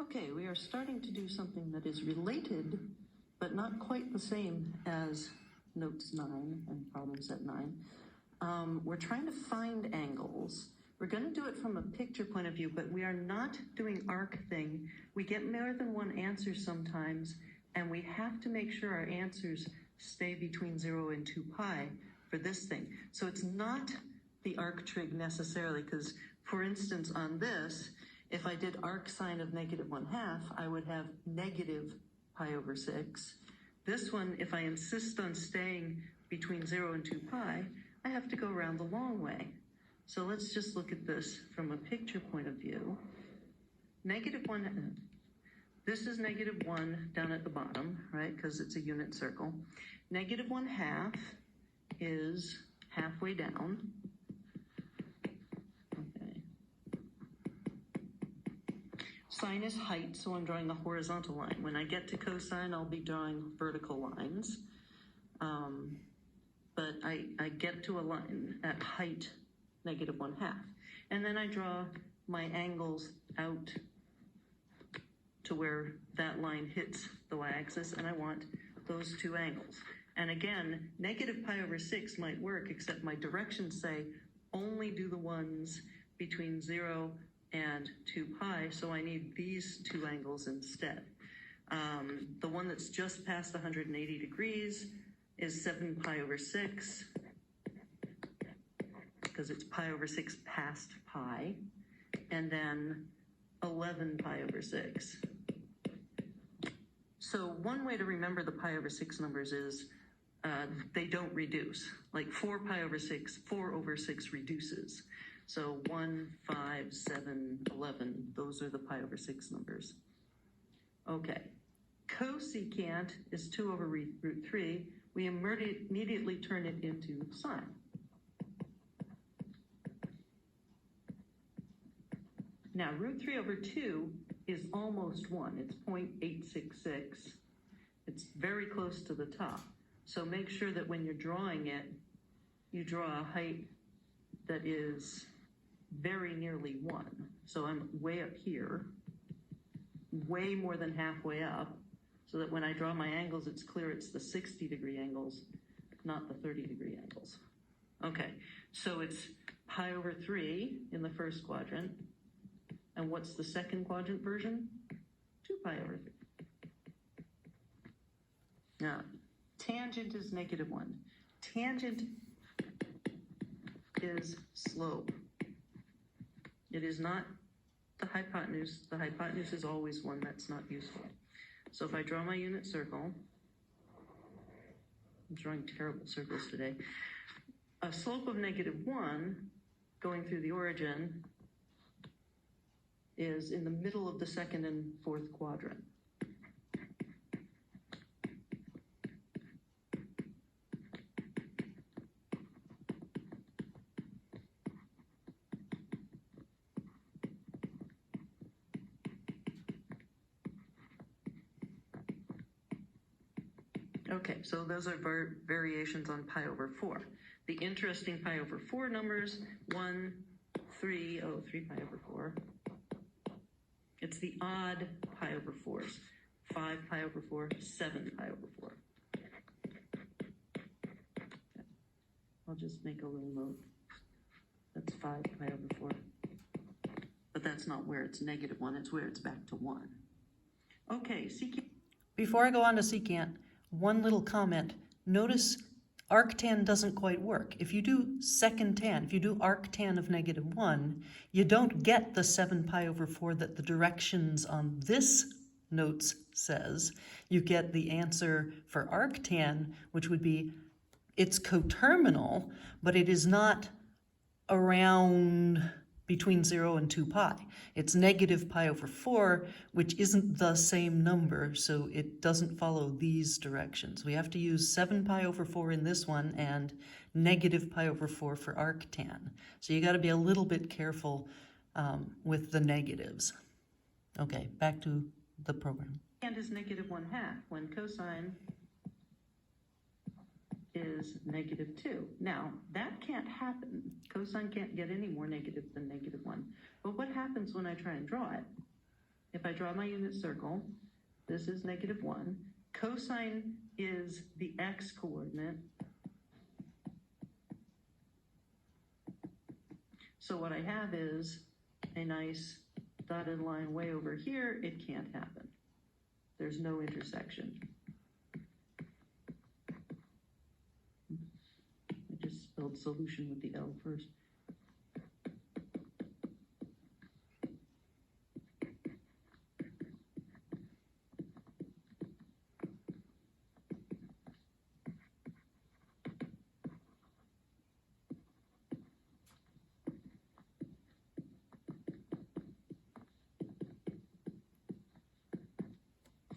Okay, we are starting to do something that is related, but not quite the same as notes 9 and problem set 9. We're trying to find angles. We're going to do it from a picture point of view, but we are not doing arc thing. We get more than one answer sometimes, and we have to make sure our answers stay between 0 and 2 pi for this thing. So it's not the arc trig necessarily, because for instance on this, if I did arc sine of -1/2, I would have negative pi over 6. This one, if I insist on staying between 0 and 2 pi, I have to go around the long way. So let's just look at this from a picture point of view. -1, this is -1 down at the bottom, right? Because it's a unit circle. -1/2 is halfway down. Okay. Sine is height, so I'm drawing a horizontal line. When I get to cosine, I'll be drawing vertical lines. But I get to a line at height -1/2. And then I draw my angles out to where that line hits the y-axis, and I want those two angles. And again, negative pi over 6 might work, except my directions say only do the ones between 0 and 2 pi, so I need these two angles instead. The one that's just past 180 degrees is 7 pi over 6, because it's pi over 6 past pi, and then 11 pi over 6. So one way to remember the pi over 6 numbers is they don't reduce. Like 4 pi over 6, 4 over 6 reduces. So 1, 5, 7, 11, those are the pi over 6 numbers. Okay, cosecant is 2 over root 3. We immediately turn it into sine. Now, root 3 over 2 is almost 1. It's 0.866. It's very close to the top. So make sure that when you're drawing it, you draw a height that is very nearly 1. So I'm way up here, way more than halfway up, so that when I draw my angles, it's clear it's the 60-degree angles, not the 30-degree angles. Okay, so it's pi over 3 in the first quadrant. And what's the second quadrant version? 2 pi over 3. Now, tangent is -1. Tangent is slope. It is not the hypotenuse. The hypotenuse is always 1. That's not useful. So if I draw my unit circle, I'm drawing terrible circles today. A slope of -1 going through the origin is in the middle of the second and fourth quadrant. Okay, so those are variations on pi over 4. The interesting pi over 4 numbers, 1, 3, 3 pi over 4. It's the odd pi over 4s. 5 pi over 4, 7 pi over 4. Okay. I'll just make a little note. That's 5 pi over 4. But that's not where it's -1, it's where it's back to 1. Okay, secant. Before I go on to secant, one little comment. Notice arctan doesn't quite work. If you do second tan, if you do arctan of -1, you don't get the 7 pi over 4 that the directions on this notes says. You get the answer for arctan, which would be, it's coterminal, but it is not around between 0 and 2 pi. It's negative pi over 4, which isn't the same number, so it doesn't follow these directions. We have to use 7 pi over 4 in this one and negative pi over 4 for arctan. So you got to be a little bit careful with the negatives. Okay, back to the program. And is -1/2 when cosine is -2. Now, that can't happen. Cosine can't get any more negative than -1. But what happens when I try and draw it? if I draw my unit circle, this is -1. Cosine is the x coordinate. So what I have is a nice dotted line way over here. It can't happen. There's no intersection. I just spelled solution with the L first.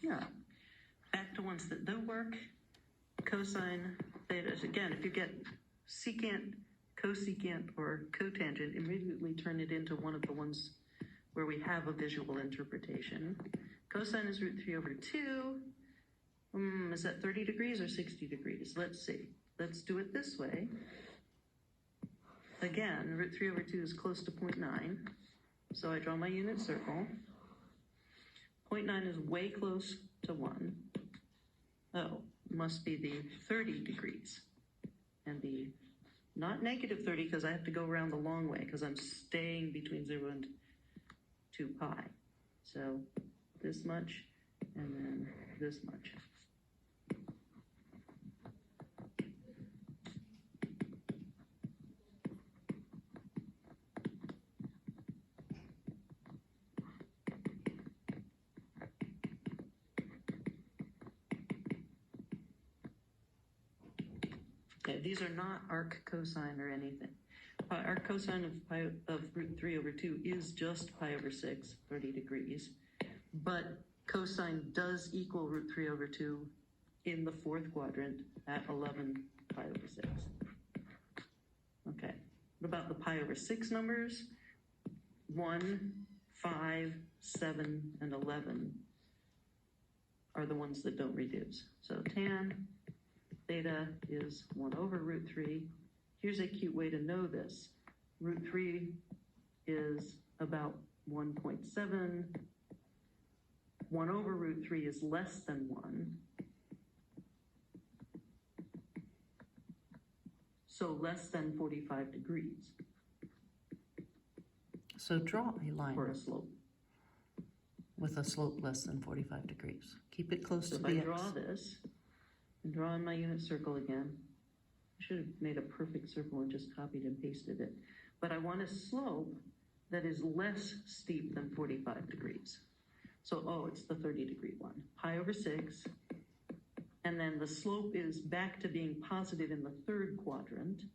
Yeah, back to ones that do work. Cosine theta. Again, if you get secant, cosecant, or cotangent, immediately turn it into one of the ones where we have a visual interpretation. Cosine is √3/2. Is that 30 degrees or 60 degrees? Let's see. Let's do it this way. Again, √3/2 is close to 0.9. So I draw my unit circle. 0.9 is way close to 1. Oh, must be the 30 degrees. And the not -30 because I have to go around the long way because I'm staying between 0 and 2 pi. So this much and then this much. Okay, these are not arc cosine or anything. Arc cosine of √3/2 is just pi/6, 30 degrees. But cosine does equal √3/2 in the fourth quadrant at 11 pi/6. Okay, what about the pi/6 numbers? 1, 5, 7, and 11 are the ones that don't reduce. So tan theta is 1/√3. Here's a cute way to know this. √3 is about 1.7. 1/√3 is less than 1. So less than 45 degrees. So draw a line Or a slope. with a slope less than 45 degrees. Keep it close So to if the I draw x. this, and draw in my unit circle again, I should have made a perfect circle and just copied and pasted it. But I want a slope that is less steep than 45 degrees. So, it's the 30-degree one. Pi/6, and then the slope is back to being positive in the third quadrant,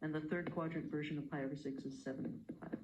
and the third quadrant version of pi/6 is 7 pi/6.